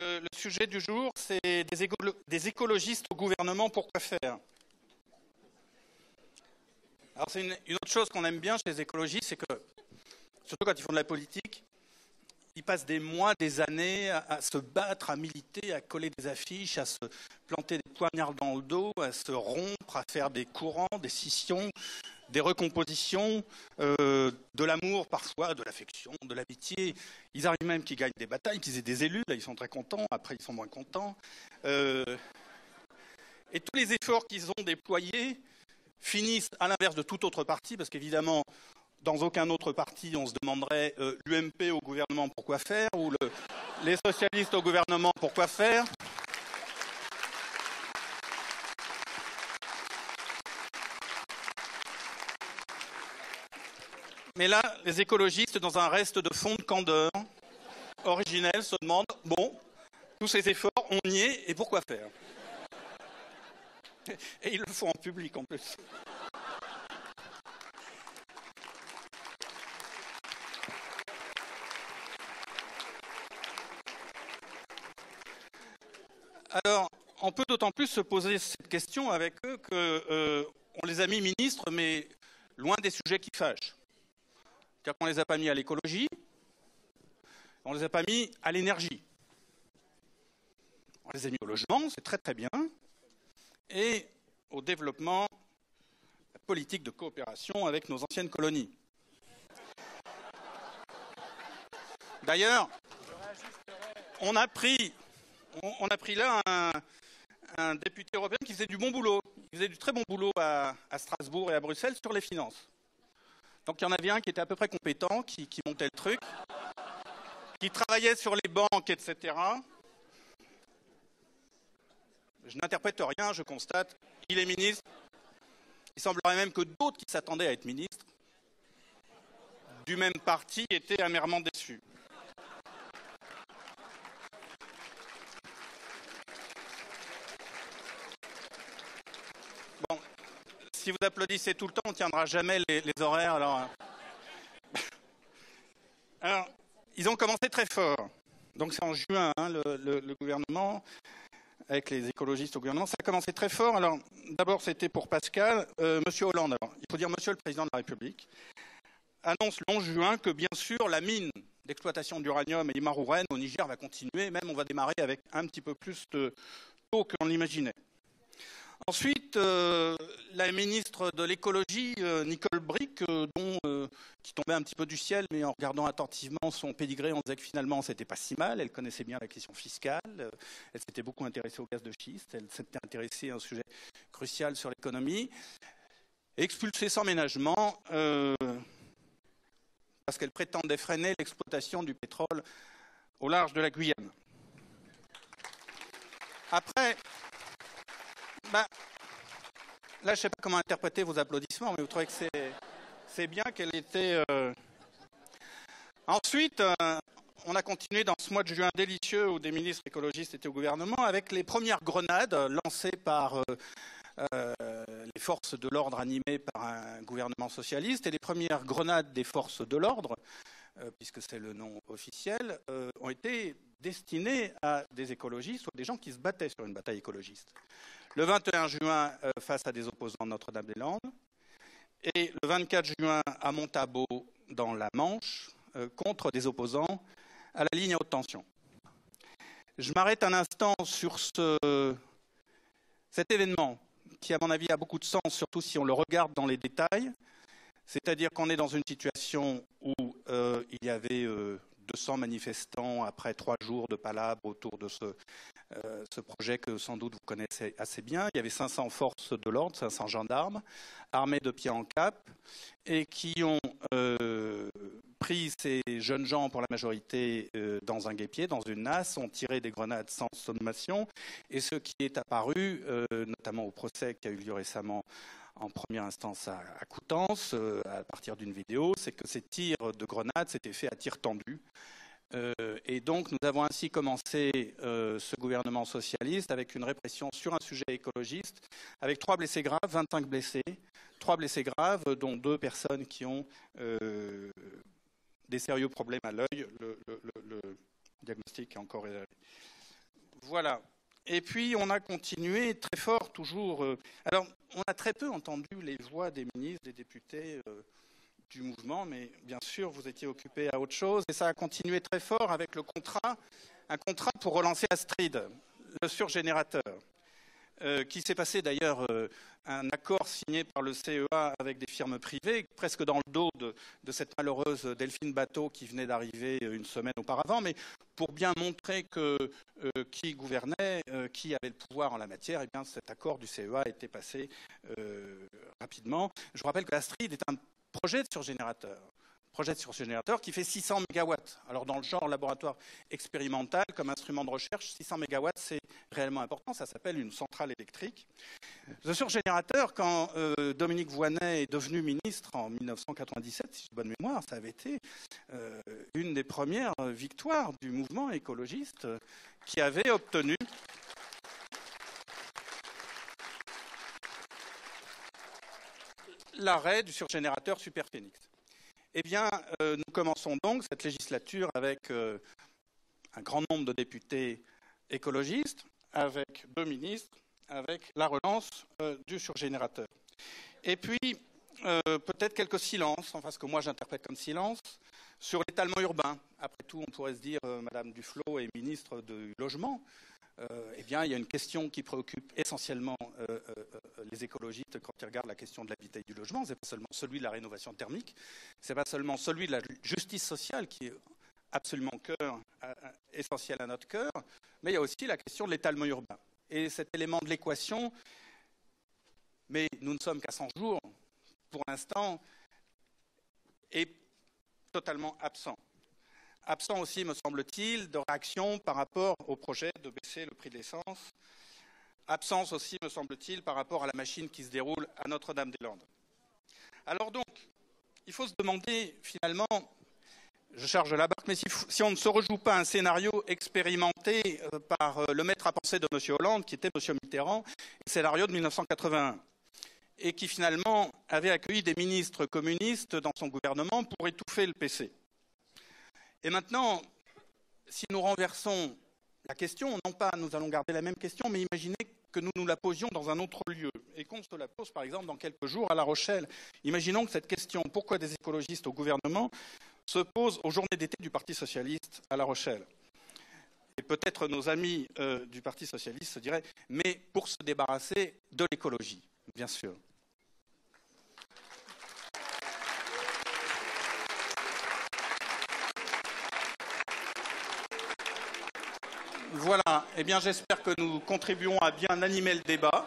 Le sujet du jour, c'est des écologistes au gouvernement, pourquoi faire? Alors c'est une autre chose qu'on aime bien chez les écologistes, c'est que, surtout quand ils font de la politique, ils passent des mois, des années à se battre, à militer, à coller des affiches, à se planter des poignards dans le dos, à se rompre, à faire des courants, des scissions, des recompositions, de l'amour parfois, de l'affection, de l'amitié. Ils arrivent même qu'ils gagnent des batailles, qu'ils aient des élus, là ils sont très contents, après ils sont moins contents. Et tous les efforts qu'ils ont déployés finissent à l'inverse de tout autre parti, parce qu'évidemment, dans aucun autre parti, on se demanderait l'UMP au gouvernement pourquoi faire, ou les socialistes au gouvernement pourquoi faire. Mais là, les écologistes, dans un reste de fond de candeur originel, se demandent, bon, tous ces efforts, on y est, et pourquoi faire? Et ils le font en public en plus. Alors, on peut d'autant plus se poser cette question avec eux qu'on les a mis ministres, mais loin des sujets qui fâchent. C'est-à-dire qu'on ne les a pas mis à l'écologie, on ne les a pas mis à l'énergie. On les a mis au logement, c'est très très bien, et au développement politique de coopération avec nos anciennes colonies. D'ailleurs, on a pris là un député européen qui faisait du bon boulot. Il faisait du très bon boulot à Strasbourg et à Bruxelles sur les finances. Donc il y en avait un qui était à peu près compétent, qui montait le truc, qui travaillait sur les banques, etc. Je n'interprète rien, je constate, il est ministre. Il semblerait même que d'autres qui s'attendaient à être ministres du même parti étaient amèrement déçus. Bon, si vous applaudissez tout le temps, on ne tiendra jamais les horaires. Alors, ils ont commencé très fort. Donc c'est en juin, hein, le gouvernement, avec les écologistes au gouvernement, ça a commencé très fort. Alors, d'abord, c'était pour Pascal. Monsieur Hollande, alors, il faut dire Monsieur le Président de la République, annonce le 11 juin que, bien sûr, la mine d'exploitation d'uranium et Imarouren au Niger va continuer. Même, on va démarrer avec un petit peu plus de taux qu'on l'imaginait. Ensuite, la ministre de l'écologie, Nicole Bricq, qui tombait un petit peu du ciel, mais en regardant attentivement son pédigré, on disait que finalement, c'était pas si mal. Elle connaissait bien la question fiscale. Elle s'était beaucoup intéressée au gaz de schiste. Elle s'était intéressée à un sujet crucial sur l'économie. Expulsée sans ménagement, parce qu'elle prétendait freiner l'exploitation du pétrole au large de la Guyane. Après, là, je ne sais pas comment interpréter vos applaudissements, mais vous trouvez que c'est bien qu'elle était... Ensuite, on a continué dans ce mois de juin délicieux où des ministres écologistes étaient au gouvernement avec les premières grenades lancées par les forces de l'ordre animées par un gouvernement socialiste. Et les premières grenades des forces de l'ordre, puisque c'est le nom officiel, ont été destinées à des écologistes ou à des gens qui se battaient sur une bataille écologiste. Le 21 juin, face à des opposants de Notre-Dame-des-Landes, et le 24 juin à Montabo, dans la Manche, contre des opposants à la ligne à haute tension. Je m'arrête un instant sur cet événement qui, à mon avis, a beaucoup de sens, surtout si on le regarde dans les détails. C'est-à-dire qu'on est dans une situation où il y avait 200 manifestants après 3 jours de palabres autour de ce projet que sans doute vous connaissez assez bien. Il y avait 500 forces de l'ordre, 500 gendarmes, armés de pied en cap, et qui ont pris ces jeunes gens, pour la majorité, dans un guêpier, dans une nasse, ont tiré des grenades sans sommation. Et ce qui est apparu, notamment au procès qui a eu lieu récemment en première instance à Coutances, à partir d'une vidéo, c'est que ces tirs de grenades s'étaient faits à tir tendu. Et donc nous avons ainsi commencé ce gouvernement socialiste avec une répression sur un sujet écologiste, avec 3 blessés graves, 25 blessés, 3 blessés graves, dont 2 personnes qui ont des sérieux problèmes à l'œil. Le diagnostic est encore réservé. Voilà. Et puis, on a continué très fort, toujours. Alors, on a très peu entendu les voix des ministres, des députés du mouvement, mais bien sûr, vous étiez occupés à autre chose. Et ça a continué très fort avec le contrat, un contrat pour relancer Astrid, le surgénérateur, qui s'est passé d'ailleurs un accord signé par le CEA avec des firmes privées, presque dans le dos de cette malheureuse Delphine Bateau qui venait d'arriver une semaine auparavant, mais pour bien montrer qui gouvernait, qui avait le pouvoir en la matière, et bien cet accord du CEA a été passé rapidement. Je vous rappelle que Astrid est un projet de surgénérateur qui fait 600 MW. Alors dans le genre laboratoire expérimental, comme instrument de recherche, 600 MW, c'est réellement important, ça s'appelle une centrale électrique. Ce surgénérateur, quand Dominique Voynet est devenu ministre en 1997, si j'ai bonne mémoire, ça avait été une des premières victoires du mouvement écologiste qui avait obtenu l'arrêt du surgénérateur Superphénix. Eh bien, nous commençons donc cette législature avec un grand nombre de députés écologistes, avec 2 ministres, avec la relance du surgénérateur. Et puis, peut-être quelques silences, enfin ce que moi j'interprète comme silence, sur l'étalement urbain. Après tout, on pourrait se dire, Madame Duflot est ministre du Logement. Eh bien, il y a une question qui préoccupe essentiellement les écologistes quand ils regardent la question de l'habitat et du logement. Ce n'est pas seulement celui de la rénovation thermique, ce n'est pas seulement celui de la justice sociale qui est absolument essentiel à notre cœur, mais il y a aussi la question de l'étalement urbain. Et cet élément de l'équation, mais nous ne sommes qu'à 100 jours, pour l'instant, est totalement absent. Absent aussi, me semble-t-il, de réaction par rapport au projet de baisser le prix de l'essence. Absence aussi, me semble-t-il, par rapport à la machine qui se déroule à Notre-Dame-des-Landes. Alors donc, il faut se demander, finalement, je charge la barque, mais si on ne se rejoue pas un scénario expérimenté par le maître à penser de M. Hollande, qui était M. Mitterrand, le scénario de 1981, et qui finalement avait accueilli des ministres communistes dans son gouvernement pour étouffer le PC. Et maintenant, si nous renversons la question, non pas nous allons garder la même question, mais imaginez que nous nous la posions dans un autre lieu et qu'on se la pose par exemple dans quelques jours à La Rochelle. Imaginons que cette question, pourquoi des écologistes au gouvernement, se pose aux journées d'été du Parti socialiste à La Rochelle. Et peut-être nos amis du Parti socialiste se diraient, mais pour se débarrasser de l'écologie, bien sûr. Voilà, eh bien j'espère que nous contribuons à bien animer le débat.